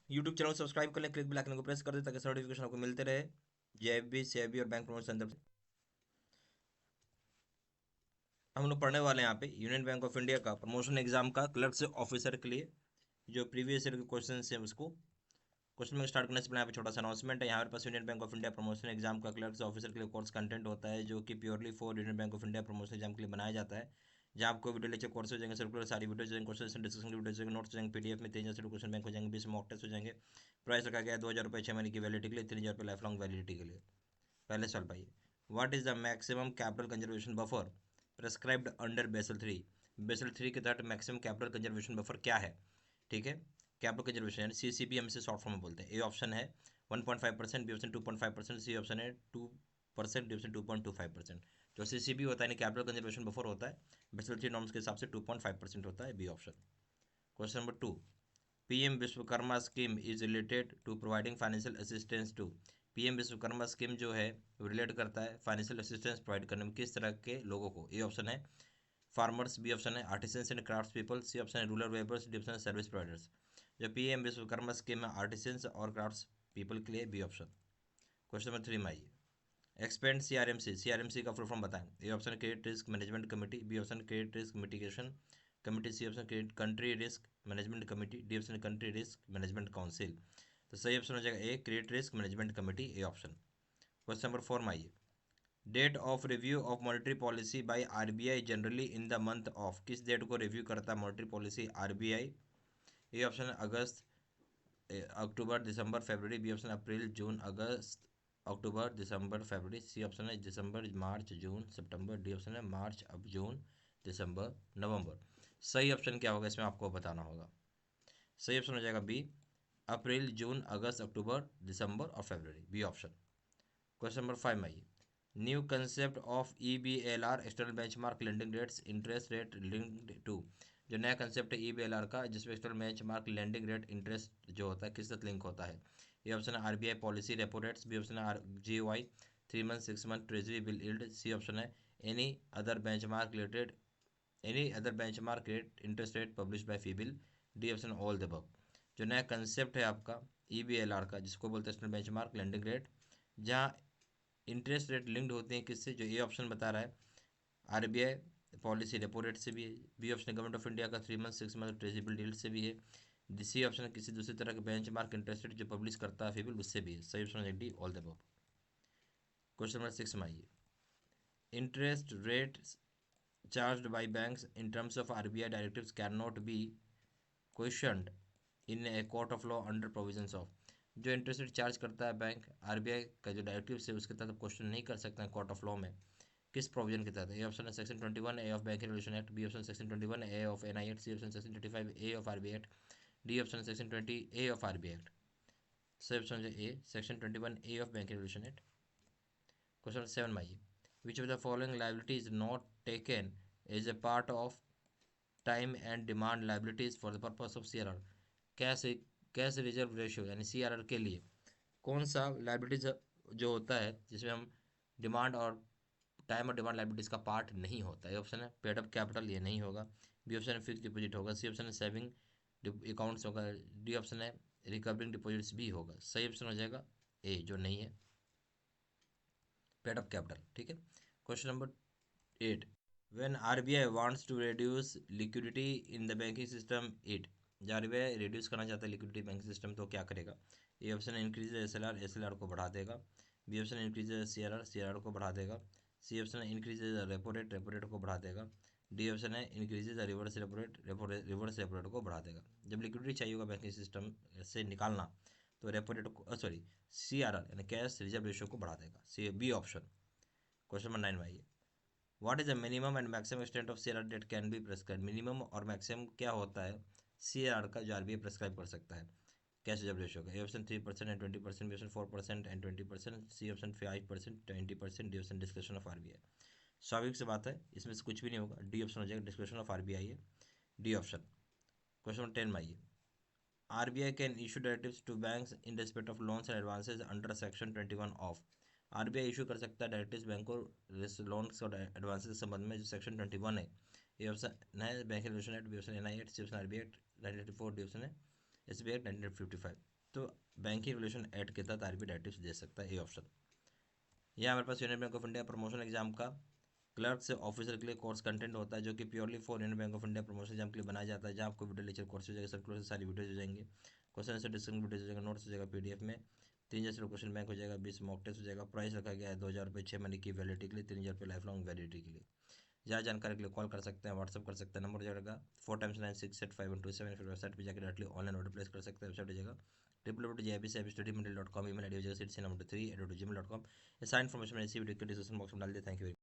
YouTube channel subscribe कर लें, click bell icon को प्रेस कर दें ताकि नोटिफिकेशन आपको मिलते रहे जेएफबी सीआईबी और बैंक प्रमोशन संदर्भ से। हम लोग पढ़ने वाले हैं यहाँ पे यूनियन बैंक ऑफ इंडिया का प्रमोशन एग्जाम का क्लर्क से ऑफिसर के लिए जो प्रीवियस ईयर के क्वेश्चन है उसको क्वेश्चन में स्टार्ट करने से पहले यहाँ पे छोटा सा अनाउंसमेंट है। यहाँ पास Union Bank of India promotion exam का क्लर्क से ऑफिसर के लिए कोर्स कंटेंट होता है जो कि purely for Union Bank of India promotion exam के लिए बनाया जाता है, जहाँ आपको वीडियो लेक्चर कोर्स हो जाएंगे, सर्कुलर सारी वीडियो हो जाएंगे, क्वेश्चन डिस्कशन की वीडियो हो जाएंगे, नोट्स हो जाएंगे, पीडीएफ में 3,000 क्वेश्चन बैंक हो जाएंगे, 20 मॉक टेस्ट हो जाएंगे। प्राइस रखा गया है 2,000 रुपये 6 महीने की वैलिडिटी के लिए, 3,000 रुपये लाइफ लॉन्ग वैलिडिटी के लिए। पहले सवाल पाइए, what is the maximum capital conservation buffer prescribed under basal three. Basal three के तहत मैक्सिमम कैपिटल कंजर्वेशन बफर क्या है? ठीक है, कैपिटल कंजर्वेशन यानी सीसीबी हम इसे शॉर्ट फॉर्म में बोलते हैं। ए ऑप्शन है 1.5%, बी ऑप्शन 2.5%, सी ऑप्शन है 2%, डी ऑप्शन 2.25%। जो सीसीबी होता है यानी कैपिटल कंजर्वेशन बफर होता है बेसल थ्री नॉर्म्स के हिसाब से 2.5% होता है, B option. Question number 2, PM Vishwakarma scheme is related to providing financial assistance to. PM Vishwakarma scheme जो है वो रिलेट करता है फाइनेंशियल असिस्टेंस प्रोवाइड करने में किस तरह के लोगों को? ए ऑप्शन है फार्मर्स, बी ऑप्शन है artisans and crafts people, C option है रूरल वेबर्स, डी ऑप्शन है सर्विस प्रोवाइडर्स। जो पीएम विश्वकर्मा स्कीम है आर्टिसंस और क्राफ्ट्स पीपल के लिए, बी ऑप्शन। क्वेश्चन नंबर 3 में आइए, एक्सपेंड सीआरएमसी, सीआरएमसी का फुल फॉर्म बताएं। A option credit risk management committee, B option credit risk mitigation committee, C option credit country risk management committee, D option country risk management council. तो सही option हो जाएगा A credit risk management committee, A option. Question number 4 में आइए, date of review of monetary policy by RBI generally in the month of. किस date को review करता है monetary policy RBI? A option है अगस्त, अक्टूबर दिसंबर फरवरी, बी ऑप्शन अप्रैल जून अगस्त अक्टूबर दिसंबर फरवरी, सी option है दिसंबर मार्च जून सितंबर, डी ऑप्शन है मार्च अब जून दिसंबर नवंबर। सही ऑप्शन क्या होगा इसमें आपको बताना होगा। सही ऑप्शन हो जाएगा बी अप्रैल जून अगस्त अक्टूबर दिसंबर और फरवरी, बी ऑप्शन। क्वेश्चन नंबर 5 में आइए, new concept of E B L R external benchmark lending rates interest rate linked to. जो नया कंसेप्ट है ई बी एल आर का जिसमें external benchmark lending rate interest जो होता है किस साथ लिंक होता है? ये ऑप्शन है R B I policy repo rates, B option है R G Y 3 month 6 month treasury bill yield, C option है any other benchmark related any other benchmark rate interest rate publish by FBIL, D option all the above. जो नया concept है आपका ई B L are का जिसको बोलते हैं external benchmark lending rate, जहाँ इंटरेस्ट रेट लिंक्ड होते हैं किससे? जो ए ऑप्शन बता रहा है आरबीआई पॉलिसी रेपो रेट से भी है, B option government of India का 3 मंथ 6 मंथ ट्रेजेबल डील से भी है, सी ऑप्शन किसी दूसरी तरह के बेंचमार्क इंटरेस्ट रेट जो पब्लिश करता है फेबिल उससे भी है। सही ऑप्शन है D all the above. Question number 6 में आइए, interest rate charged bye banks in terms of RBI directives can not be questioned in a court of law under provisions of. जो इंटरेस्ट रेट चार्ज करता है bank RBI का जो directive है उसके तहत क्वेश्चन नहीं कर सकते हैं कोर्ट ऑफ लॉ में, किस प्रोविजन के तहत? ए ऑप्शन है section 21 A of bank regulation act, B option section 21 A of NI act, C option section 35 A of RBI act, D option section 20 A of RBI act. सही option है A section 21 A of bank regulation act. Question 7 में आइए, which of the following liability is not taken as a part of time and demand liabilities for the purpose of CRR. Cash cash reserve ratio यानी CRR के लिए कौन सा liabilities जो होता है जिसमें हम डिमांड और टाइम और डिमांड लाइबिलिटीज का पार्ट नहीं होता है? ऑप्शन है पेड अप कैपिटल, ये नहीं होगा, बी ऑप्शन है फिक्स डिपॉजिट होगा, सी ऑप्शन है सेविंग अकाउंट्स होगा, डी ऑप्शन है रिकवरिंग डिपॉजिट्स भी होगा। सही ऑप्शन हो जाएगा ए जो नहीं है पेड अप कैपिटल। ठीक है, question number 8, when RBI wants to reduce liquidity in the banking system it. जब आरबीआई रिड्यूस करना चाहता है लिक्विडिटी बैंकिंग सिस्टम तो क्या करेगा? A option increase SLR, SLR को बढ़ा देगा, B option increase CRR, CRR को बढ़ा देगा, C option increase repo rate, repo rate को बढ़ा देगा, डी ऑप्शन है increase reverse repo rate, reverse repo rate को बढ़ा देगा। जब लिक्विडिटी चाहिए होगा बैंकिंग सिस्टम से निकालना तो रेपो रेट को सॉरी सीआरआर यानी कैश रिजर्व रेशियो को बढ़ा देगा, C B option. Question number 9 में आइए, what is the minimum and maximum extent of CRR that can be prescribe. Minimum और मैक्सिमम क्या होता है सीआरआर का जो आरबीआई प्रेस्क्राइब कर सकता है कैश रिजर्व रेशियो का? A option 3% and 20%, B option 4% and 20%, C option 5% 20%, D option description of RBI. स्वाभाविक से बात है इसमें से कुछ भी नहीं होगा, डी ऑप्शन हो जाएगा डिस्क्रिप्शन ऑफ आरबीआई है, डी ऑप्शन। क्वेश्चन नंबर 10 में आइए, RBI can issue directives to banks in respect of loans and advances under section 21 of. RBI issue कर सकता है डायरेक्टिव्स बैंक को लोन्स और एडवांसेज के संबंध में जो सेक्शन 21 है। ये ऑप्शन है bank regulation act, B option NI act, C option RBI act 1984, D option है SBI एक्ट 1955। तो बैंकिंग रेगुलेशन एक्ट के तहत RBI डायरेक्टिव्स दे सकता है, ये ऑप्शन। यह हमारे पास Union Bank of India promotion exam का क्लर्क से ऑफिसर के लिए कोर्स कंटेंट होता है, जो कि purely for Union Bank of India promotion exam के लिए बनाया जाता है, जहाँ आपको वीडियो लेक्चर कोर्स हो जाएगा, सर्कुलर से सारी वीडियोज हो जाएंगे, क्वेश्चन से डिस्कशन वीडियोज हो जाएगा, नोट्स हो जाएगा PDF में, 3,000 क्वेश्चन बैंक हो जाएगा, 20 मॉक टेस्ट हो जाएगा। प्राइस रखा गया है 2,000 रुपये 6 महीने की वैलिडिटी के लिए, 3,000 रुपये लाइफ लॉन्ग वैलिडिटी के लिए। ज़्यादा जानकारी के लिए कॉल कर सकते हैं, व्हाट्सअप कर सकते हैं, नंबर हो जाएगा 4x9685127। फिर वेबसाइट पर जाकर डायरेक्टली ऑनलाइन ऑर्डर प्लेस कर सकते हैं। वेबसाइट हो जाएगा www.jibcstudymaterial.com, email ID हो जाएगा seatc3@gmail.com। ये सारी इन्फॉर्मेशन मैंने इसी वीडियो के डिस्क्रिप्शन बॉक्स में डाल दिया। Thank you.